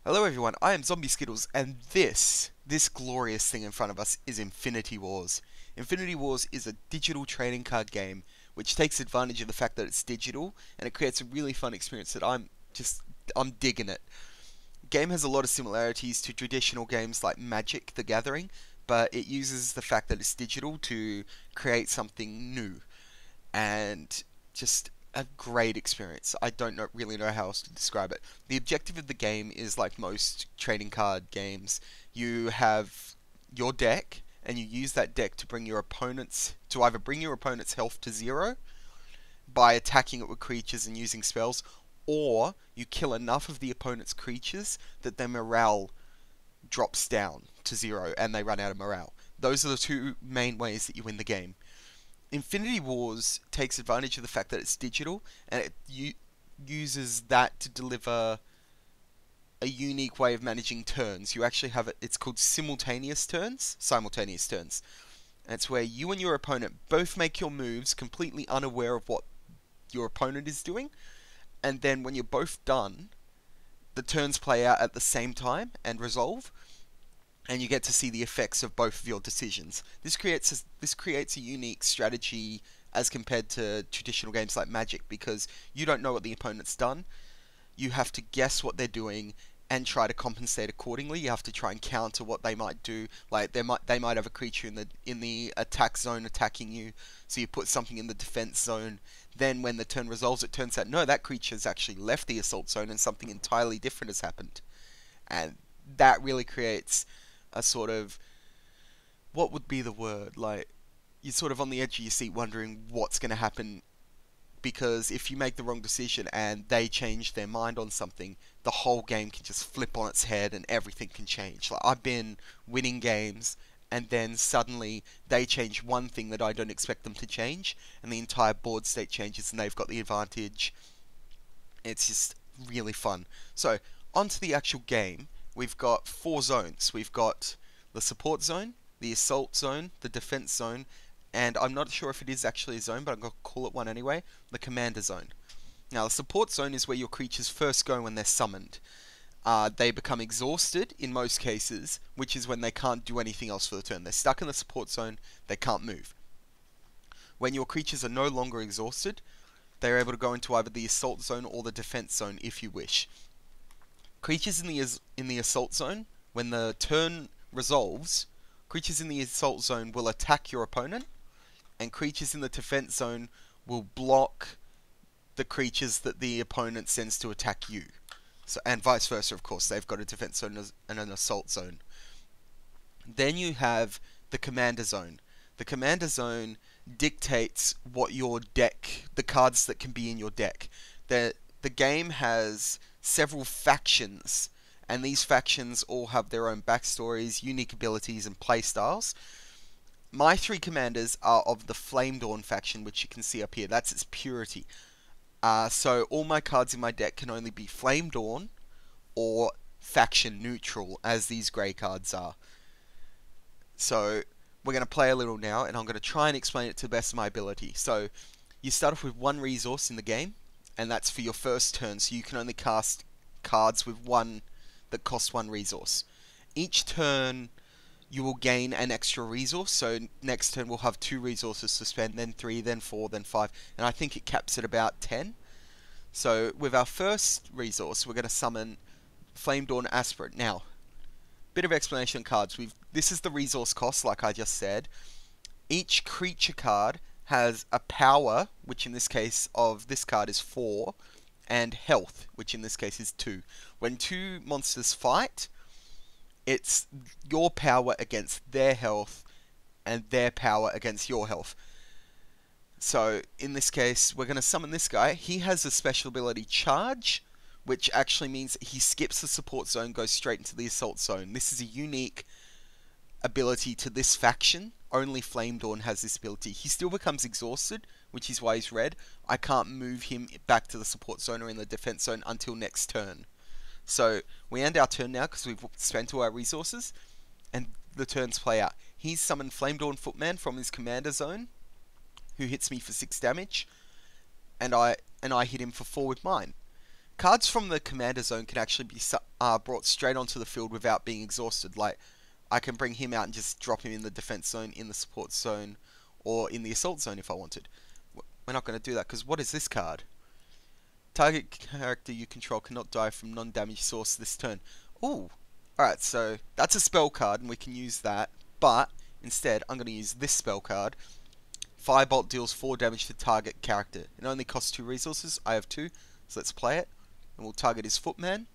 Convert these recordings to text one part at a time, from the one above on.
Hello everyone, I am Zombie Skittles, and this glorious thing in front of us is Infinity Wars. Infinity Wars is a digital trading card game which takes advantage of the fact that it's digital, and it creates a really fun experience that I'm digging it. The game has a lot of similarities to traditional games like Magic: The Gathering, but it uses the fact that it's digital to create something new and just a great experience. I don't really know how else to describe it. The objective of the game is like most trading card games. You have your deck, and you use that deck to either bring your opponent's health to zero by attacking it with creatures and using spells, or you kill enough of the opponent's creatures that their morale drops down to zero and they run out of morale. Those are the two main ways that you win the game. Infinity Wars takes advantage of the fact that it's digital, and uses that to deliver a unique way of managing turns. You actually have it's called simultaneous turns. And it's where you and your opponent both make your moves completely unaware of what your opponent is doing, and then when you're both done, the turns play out at the same time and resolve, and you get to see the effects of both of your decisions. This creates a unique strategy as compared to traditional games like Magic, because you don't know what the opponent's done. You have to guess what they're doing and try to compensate accordingly. You have to try and counter what they might do. Like they might have a creature in the attack zone attacking you, so you put something in the defense zone. Then when the turn resolves, it turns out no, that creature's actually left the assault zone and something entirely different has happened. And that really creates a sort of, what would be the word? Like, you're sort of on the edge of your seat wondering what's going to happen, because if you make the wrong decision and they change their mind on something, the whole game can just flip on its head and everything can change. Like, I've been winning games and then suddenly they change one thing that I don't expect them to change, and the entire board state changes and they've got the advantage. It's just really fun. So, onto the actual game. We've got 4 zones. We've got the support zone, the assault zone, the defense zone, and I'm not sure if it is actually a zone, but I'm going to call it one anyway, the commander zone. Now, the support zone is where your creatures first go when they're summoned. They become exhausted in most cases, which is when they can't do anything else for the turn. They're stuck in the support zone, they can't move. When your creatures are no longer exhausted, they're able to go into either the assault zone or the defense zone if you wish. Creatures in the assault zone, when the turn resolves, creatures in the assault zone will attack your opponent, and creatures in the defense zone will block the creatures that the opponent sends to attack you. So, and vice versa, of course. They've got a defense zone and an assault zone. Then you have the commander zone. The commander zone dictates what your deck, the cards that can be in your deck. The game has several factions, and these factions all have their own backstories, unique abilities, and playstyles. My 3 commanders are of the Flamedawn faction, which you can see up here. That's its purity. So all my cards in my deck can only be Flamedawn or faction neutral, as these grey cards are. So we're going to play a little now, and I'm going to try and explain it to the best of my ability. So you start off with 1 resource in the game, and that's for your first turn, so you can only cast cards with one that cost 1 resource. Each turn you will gain an extra resource, so next turn we'll have 2 resources to spend, then 3, then 4, then 5, and I think it caps at about 10. So with our first resource, we're going to summon Flamedawn Aspirant. Now, bit of explanation on cards. This is the resource cost, like I just said. Each creature card has a power, which in this case of this card is 4, and health, which in this case is 2. When 2 monsters fight, it's your power against their health, and their power against your health. So, in this case, we're going to summon this guy. He has a special ability, Charge, which actually means he skips the support zone, goes straight into the assault zone. This is a unique ability to this faction. Only Flamedawn has this ability. He still becomes exhausted, which is why he's red. I can't move him back to the support zone or in the defense zone until next turn. So we end our turn now because we've spent all our resources, and the turns play out. He's summoned Flamedawn Footman from his commander zone, who hits me for 6 damage, and I hit him for 4 with mine. cards from the commander zone can actually be brought straight onto the field without being exhausted. Like, I can bring him out and just drop him in the defense zone, in the support zone, or in the assault zone if I wanted. We're not going to do that, because what is this card? Target character you control cannot die from non-damage source this turn. Ooh. Alright, so that's a spell card, and we can use that. But, instead, I'm going to use this spell card. Firebolt deals 4 damage to target character. It only costs 2 resources. I have 2. So let's play it. And we'll target his Footman,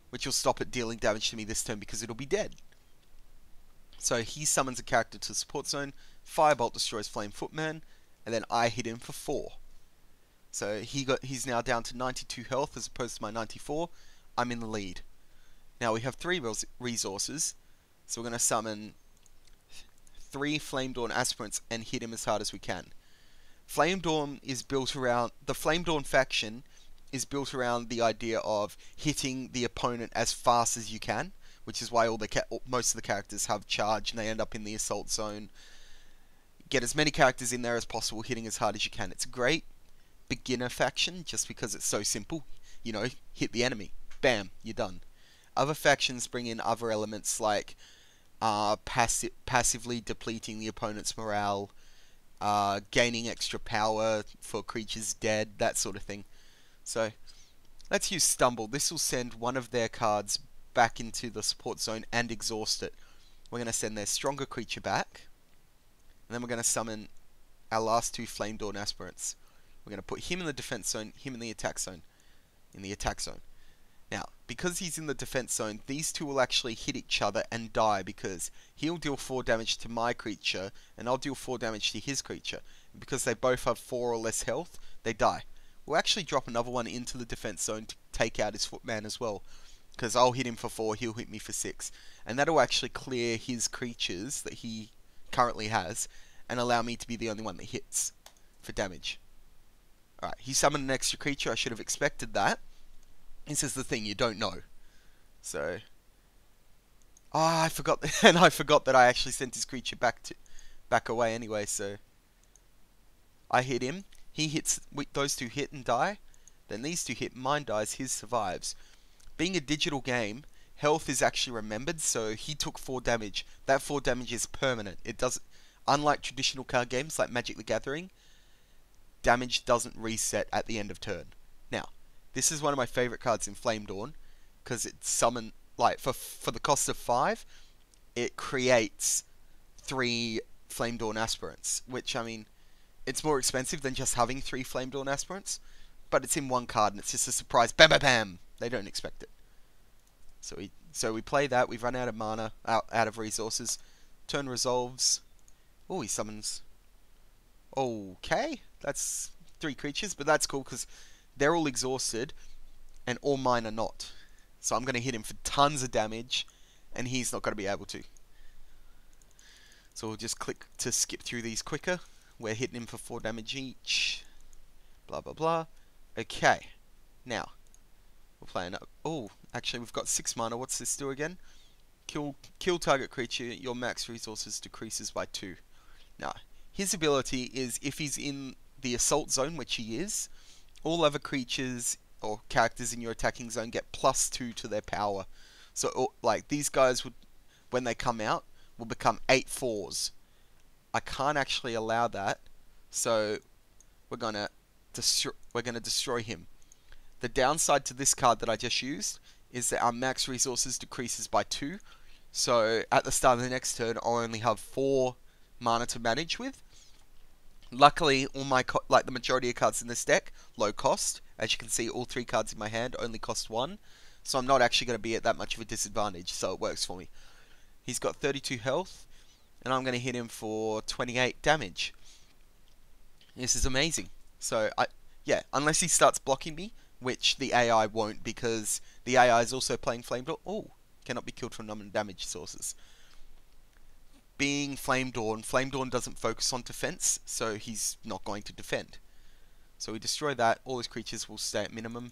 which will stop it dealing damage to me this turn because it'll be dead. So he summons a character to the support zone. Firebolt destroys Flame Footman. And then I hit him for 4. So he's now down to 92 health as opposed to my 94. I'm in the lead. Now we have 3 resources. So we're going to summon 3 Flamedawn Aspirants and hit him as hard as we can. Flamedawn is built around... The Flamedawn faction is built around the idea of hitting the opponent as fast as you can, which is why most of the characters have charge and they end up in the assault zone. Get as many characters in there as possible, hitting as hard as you can. It's a great beginner faction just because it's so simple. You know, hit the enemy. Bam, you're done. Other factions bring in other elements like passively depleting the opponent's morale, gaining extra power for creatures dead, that sort of thing. So, let's use Stumble. This will send one of their cards back into the support zone and exhaust it. We're going to send their stronger creature back. And then we're going to summon our last 2 Flamedawn Aspirants. We're going to put him in the defense zone, him in the attack zone. Now, because he's in the defense zone, these 2 will actually hit each other and die because he'll deal 4 damage to my creature and I'll deal 4 damage to his creature. And because they both have 4 or less health, they die. We'll actually drop another one into the defense zone to take out his Footman as well. Because I'll hit him for 4, he'll hit me for 6. And that'll actually clear his creatures that he currently has and allow me to be the only one that hits for damage. Alright, he summoned an extra creature. I should have expected that. This is the thing you don't know. So, I forgot, and I forgot that I actually sent his creature back away anyway. So, I hit him. He hits. Those 2 hit and die. Then these 2 hit. Mine dies. His survives. Being a digital game, health is actually remembered. So he took 4 damage. That 4 damage is permanent. It doesn't. Unlike traditional card games like Magic the Gathering, damage doesn't reset at the end of turn. Now, this is one of my favorite cards in Flamedawn because it summon like for the cost of 5, it creates 3 Flamedawn Aspirants, which I mean, it's more expensive than just having 3 Flamedawn Aspirants, but it's in one card and it's just a surprise. Bam, bam, bam. They don't expect it. So we play that. We've run out of mana, out of resources. Turn resolves. Oh, he summons. Okay, that's 3 creatures, but that's cool because they're all exhausted, and all mine are not. So I'm going to hit him for tons of damage, and he's not going to be able to. So we'll just click to skip through these quicker. We're hitting him for 4 damage each. Blah, blah, blah. Okay. Now, we're playing up. Oh, actually, we've got 6 mana. What's this do again? Kill target creature. Your max resources decreases by 2. Now, his ability is if he's in the assault zone, which he is, all other creatures or characters in your attacking zone get +2 to their power. So, like, these guys would, when they come out, will become 8 4s. I can't actually allow that, so we're gonna destroy him. The downside to this card that I just used is that our max resources decreases by 2. So at the start of the next turn, I'll only have 4 mana to manage with. Luckily, all my the majority of cards in this deck, low cost. As you can see, all 3 cards in my hand only cost 1. So I'm not actually going to be at that much of a disadvantage, so it works for me. He's got 32 health, and I'm going to hit him for 28 damage. This is amazing. So, yeah, unless he starts blocking me, which the AI won't because the AI is also playing Flamedawn. Oh, cannot be killed from non-damage sources. Being Flamedawn doesn't focus on defense, so he's not going to defend. So we destroy that. All his creatures will stay at minimum.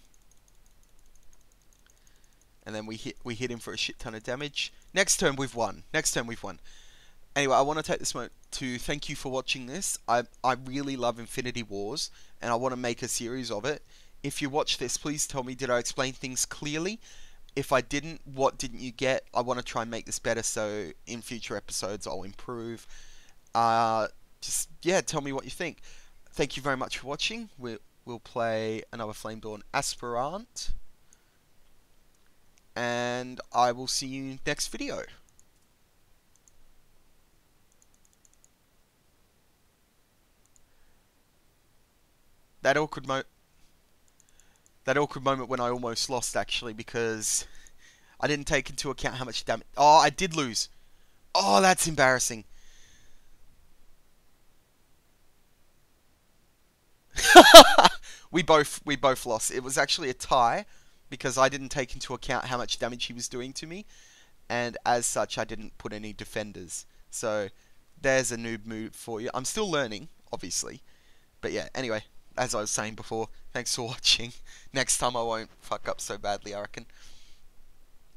And then we hit him for a shit ton of damage. Next turn we've won. Anyway, I want to take this moment to thank you for watching this. I really love Infinity Wars, and I want to make a series of it. If you watch this, please tell me, did I explain things clearly? If I didn't, what didn't you get? I want to try and make this better, so in future episodes I'll improve. Uh, just, yeah, tell me what you think. Thank you very much for watching. We'll play another Flame Dawn Aspirant. And I will see you next video. That awkward moment when I almost lost, actually, because I didn't take into account how much damage. Oh, I did lose. Oh, that's embarrassing. we both lost. It was actually a tie because I didn't take into account how much damage he was doing to me, and as such, I didn't put any defenders. So there's a noob move for you. I'm still learning, obviously, but yeah. Anyway, as I was saying before, thanks for watching. Next time I won't fuck up so badly, I reckon.